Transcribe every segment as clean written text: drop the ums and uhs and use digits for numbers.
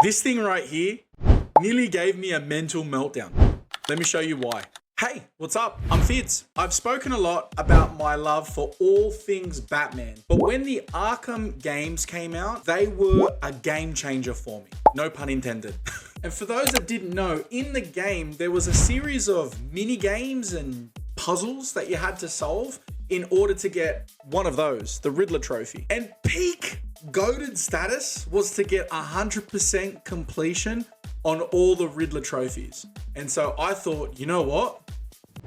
This thing right here nearly gave me a mental meltdown. Let me show you why. Hey, what's up? I'm Fids. I've spoken a lot about my love for all things Batman, but when the Arkham games came out, they were a game changer for me. No pun intended. And for those that didn't know, in the game, there was a series of mini games and puzzles that you had to solve in order to get one of those, the Riddler Trophy. And peak goated status was to get 100% completion on all the Riddler trophies. And so I thought, you know what?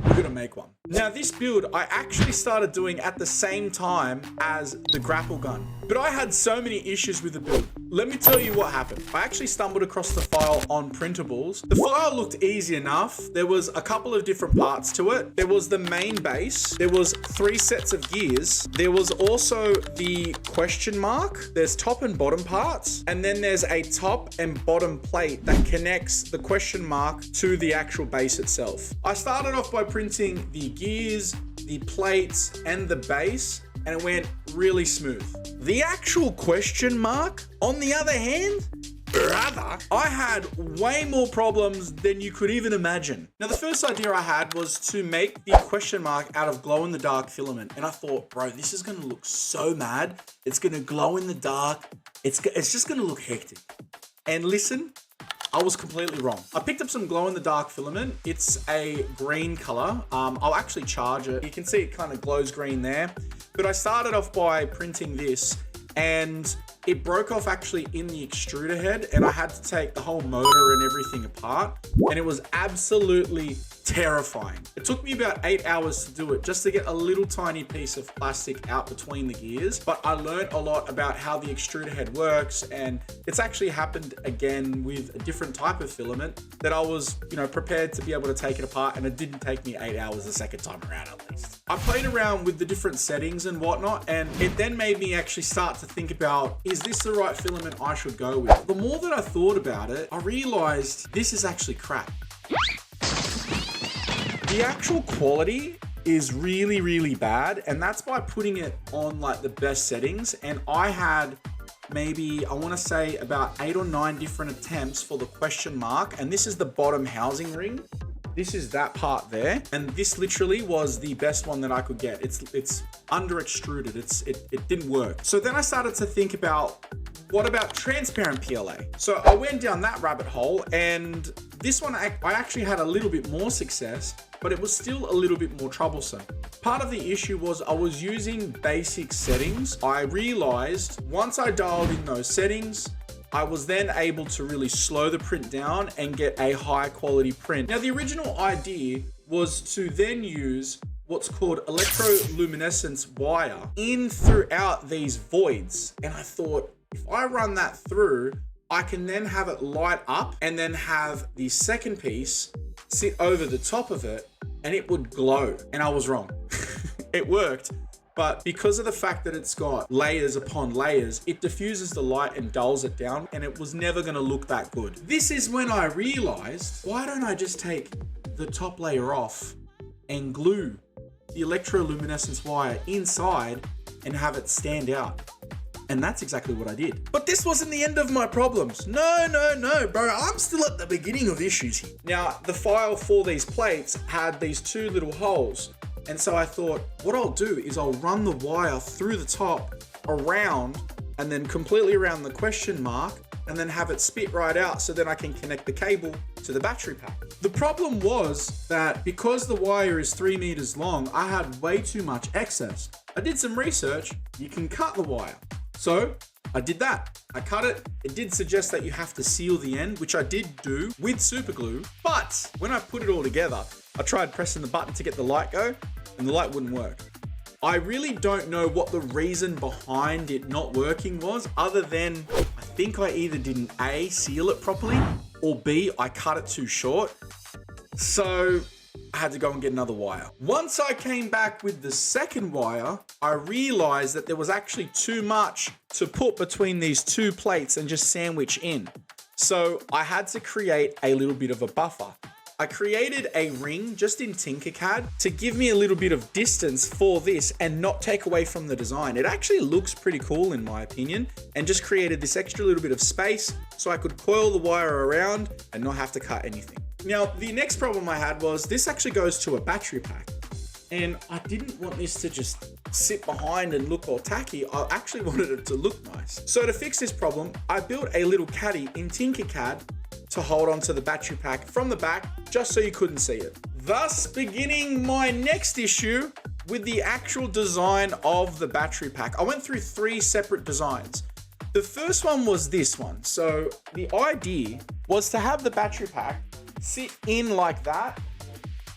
We're gonna make one. Now this build, I actually started doing at the same time as the grapple gun, but I had so many issues with the build. Let me tell you what happened. I actually stumbled across the file on printables. The file looked easy enough. There was a couple of different parts to it. There was the main base. There was 3 sets of gears. There was also the question mark. There's top and bottom parts. And then there's a top and bottom plate that connects the question mark to the actual base itself. I started off by printing the gears, the plates, and the base, and it went really smooth. The actual question mark, on the other hand, brother, I had way more problems than you could even imagine. Now, the first idea I had was to make the question mark out of glow-in-the-dark filament. And I thought, bro, this is gonna look so mad. It's gonna glow in the dark. It's just gonna look hectic. And listen, I was completely wrong. I picked up some glow-in-the-dark filament. It's a green color. I'll actually charge it. You can see it kind of glows green there. But I started off by printing this, and it broke off actually in the extruder head, and I had to take the whole motor and everything apart, and it was absolutely terrifying. It took me about 8 hours to do it, just to get a little tiny piece of plastic out between the gears. But I learned a lot about how the extruder head works, and it's actually happened again with a different type of filament that I was, prepared to be able to take it apart, and it didn't take me 8 hours the second time around at least. I played around with the different settings and whatnot, and it then made me actually start to think about, is this the right filament I should go with? The more that I thought about it, I realized this is actually crap. The actual quality is really, really bad, and that's by putting it on like the best settings. And I had maybe, I want to say about 8 or 9 different attempts for the question mark, and this is the bottom housing ring. This is that part there, and this literally was the best one that I could get. It's under extruded. It didn't work. So then I started to think about, what about transparent PLA? So I went down that rabbit hole, and this one I actually had a little bit more success, but it was still a little bit more troublesome. Part of the issue was I was using basic settings. I realized once I dialed in those settings, I was then able to really slow the print down and get a high quality print. Now, the original idea was to then use what's called electroluminescence wire in throughout these voids. And I thought, if I run that through, I can then have it light up and then have the second piece sit over the top of it and it would glow. And I was wrong. It worked. But because of the fact that it's got layers upon layers, it diffuses the light and dulls it down, and it was never gonna look that good. This is when I realized, why don't I just take the top layer off and glue the electroluminescence wire inside and have it stand out? And that's exactly what I did. But this wasn't the end of my problems. No, bro. I'm still at the beginning of issues here. Now, the file for these plates had these 2 little holes. And so I thought, what I'll do is I'll run the wire through the top, around, and then completely around the question mark, and then have it spit right out so then I can connect the cable to the battery pack. The problem was that because the wire is 3 meters long, I had way too much excess. I did some research. You can cut the wire. So I did that. I cut it. It did suggest that you have to seal the end, which I did do with super glue. But when I put it all together, I tried pressing the button to get the light go, and the light wouldn't work. I really don't know what the reason behind it not working was, other than I think I either didn't A, seal it properly, or B, I cut it too short. So I had to go and get another wire. Once I came back with the second wire, I realized that there was actually too much to put between these 2 plates and just sandwich in. So I had to create a little bit of a buffer. I created a ring just in Tinkercad to give me a little bit of distance for this and not take away from the design. It actually looks pretty cool in my opinion, and just created this extra little bit of space so I could coil the wire around and not have to cut anything. Now, the next problem I had was this actually goes to a battery pack. And I didn't want this to just sit behind and look all tacky. I actually wanted it to look nice. So to fix this problem, I built a little caddy in Tinkercad to hold onto the battery pack from the back, just so you couldn't see it. Thus beginning my next issue with the actual design of the battery pack. I went through 3 separate designs. The first one was this one. So the idea was to have the battery pack sit in like that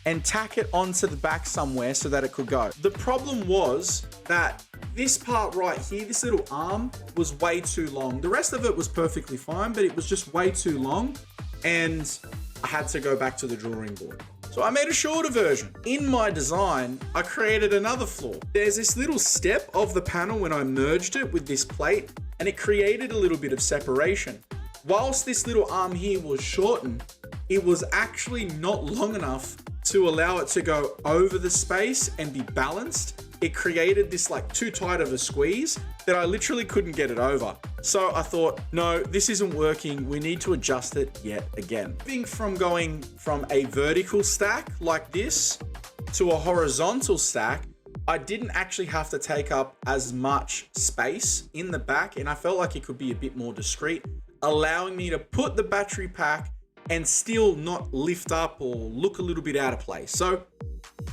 and tack it onto the back somewhere so that it could go. The problem was that this part right here, this little arm, was way too long. The rest of it was perfectly fine, but it was just way too long, and I had to go back to the drawing board. So I made a shorter version. In my design, I created another flaw. There's this little step of the panel when I merged it with this plate, and it created a little bit of separation. Whilst this little arm here was shortened, it was actually not long enough to allow it to go over the space and be balanced. It created this like too tight of a squeeze that I literally couldn't get it over. So I thought, no, this isn't working. We need to adjust it yet again. Going from a vertical stack like this to a horizontal stack, I didn't actually have to take up as much space in the back, and I felt like it could be a bit more discreet, allowing me to put the battery pack and still not lift up or look a little bit out of place. So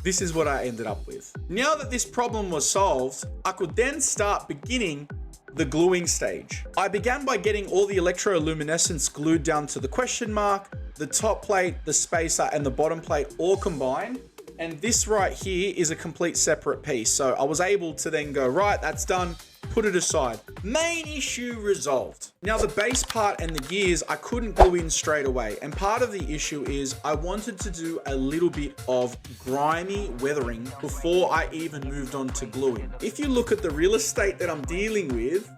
this is what I ended up with. Now that this problem was solved, I could then start beginning the gluing stage. I began by getting all the electroluminescence glued down to the question mark, the top plate, the spacer, and the bottom plate all combined. And this right here is a complete separate piece. So I was able to then go, right, that's done, put it aside. Main issue resolved. Now the base part and the gears, I couldn't glue in straight away. And part of the issue is I wanted to do a little bit of grimy weathering before I even moved on to gluing. If you look at the real estate that I'm dealing with,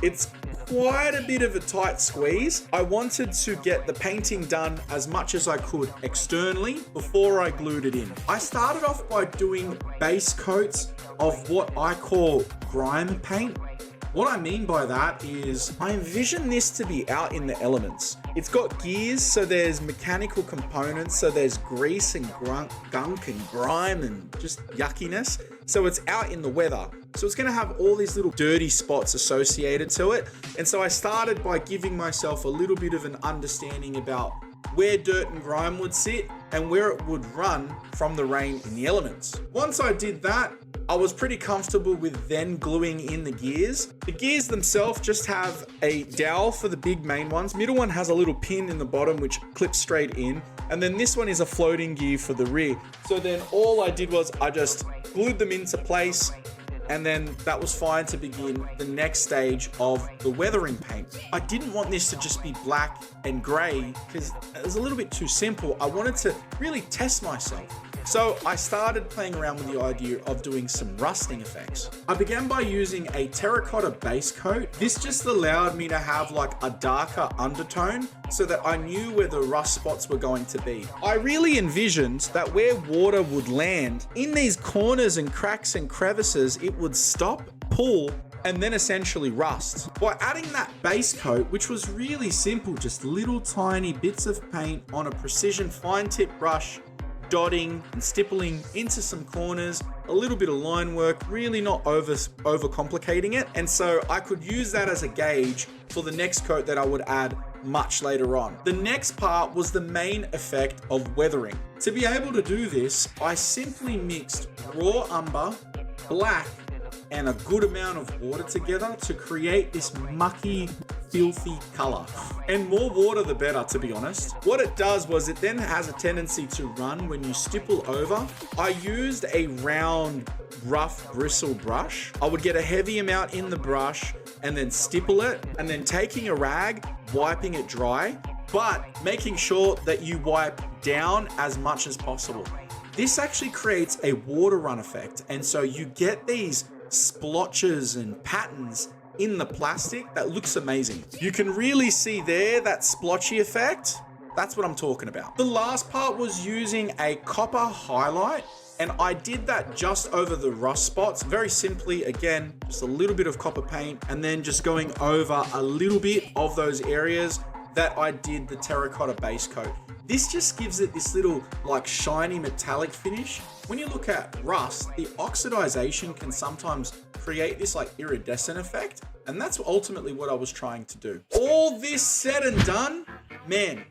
it's quite a bit of a tight squeeze. I wanted to get the painting done as much as I could externally before I glued it in. I started off by doing base coats of what I call grime paint. What I mean by that is I envision this to be out in the elements. It's got gears, so there's mechanical components, so there's grease and gunk and grime and just yuckiness. So it's out in the weather. So it's gonna have all these little dirty spots associated to it. And so I started by giving myself a little bit of an understanding about where dirt and grime would sit and where it would run from the rain in the elements. Once I did that, I was pretty comfortable with then gluing in the gears. The gears themselves just have a dowel for the big main ones. Middle one has a little pin in the bottom which clips straight in. And then this one is a floating gear for the rear. So then all I did was I just glued them into place, and then that was fine to begin the next stage of the weathering paint. I didn't want this to just be black and gray because it was a little bit too simple. I wanted to really test myself. So I started playing around with the idea of doing some rusting effects. I began by using a terracotta base coat. This just allowed me to have like a darker undertone so that I knew where the rust spots were going to be. I really envisioned that where water would land, in these corners and cracks and crevices, it would stop, pull, and then essentially rust. By adding that base coat, which was really simple, just little tiny bits of paint on a precision fine tip brush, dotting and stippling into some corners, a little bit of line work, really not over complicating it. And so I could use that as a gauge for the next coat that I would add much later on. The next part was the main effect of weathering. To be able to do this, I simply mixed raw umber, black, and a good amount of water together to create this mucky, filthy color. And more water the better, to be honest. What it does was it then has a tendency to run when you stipple over. I used a round, rough bristle brush. I would get a heavy amount in the brush and then stipple it, and then taking a rag, wiping it dry, but making sure that you wipe down as much as possible. This actually creates a water run effect, and so you get these splotches and patterns in the plastic that looks amazing. You can really see there that splotchy effect. That's what I'm talking about. The last part was using a copper highlight, and I did that just over the rust spots. Very simply, again, just a little bit of copper paint and then just going over a little bit of those areas that I did the terracotta base coat. This just gives it this little like shiny metallic finish. When you look at rust, the oxidization can sometimes create this like iridescent effect, and that's ultimately what I was trying to do. All this said and done, man,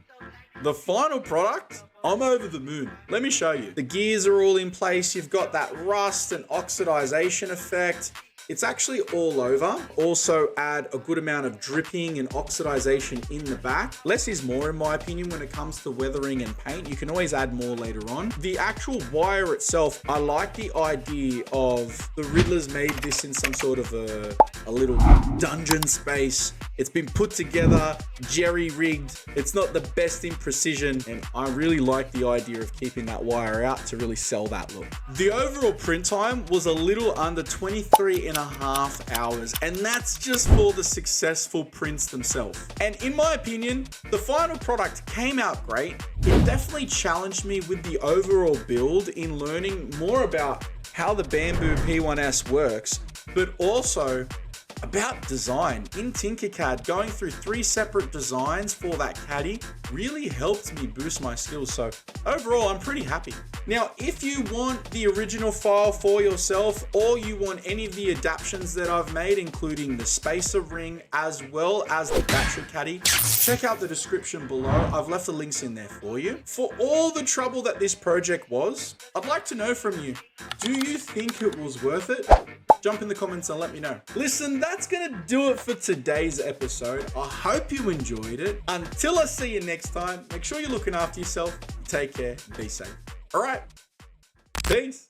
the final product, I'm over the moon. Let me show you. The gears are all in place. You've got that rust and oxidization effect. It's actually all over. Also add a good amount of dripping and oxidization in the back. Less is more in my opinion when it comes to weathering and paint. You can always add more later on. The actual wire itself, I like the idea of the Riddler's made this in some sort of a little dungeon space. It's been put together, jerry-rigged. It's not the best in precision, and I really like the idea of keeping that wire out to really sell that look. The overall print time was a little under 23.5 hours, and that's just for the successful prints themselves. And in my opinion, the final product came out great. It definitely challenged me with the overall build in learning more about how the Bamboo P1S works, but also about design. In Tinkercad, going through 3 separate designs for that caddy really helped me boost my skills. So overall, I'm pretty happy. Now, if you want the original file for yourself, or you want any of the adaptations that I've made, including the spacer ring as well as the battery caddy, check out the description below. I've left the links in there for you. For all the trouble that this project was, I'd like to know from you, do you think it was worth it? Jump in the comments and let me know. Listen, that's gonna do it for today's episode. I hope you enjoyed it. Until I see you next time, make sure you're looking after yourself. Take care, be safe. All right, peace.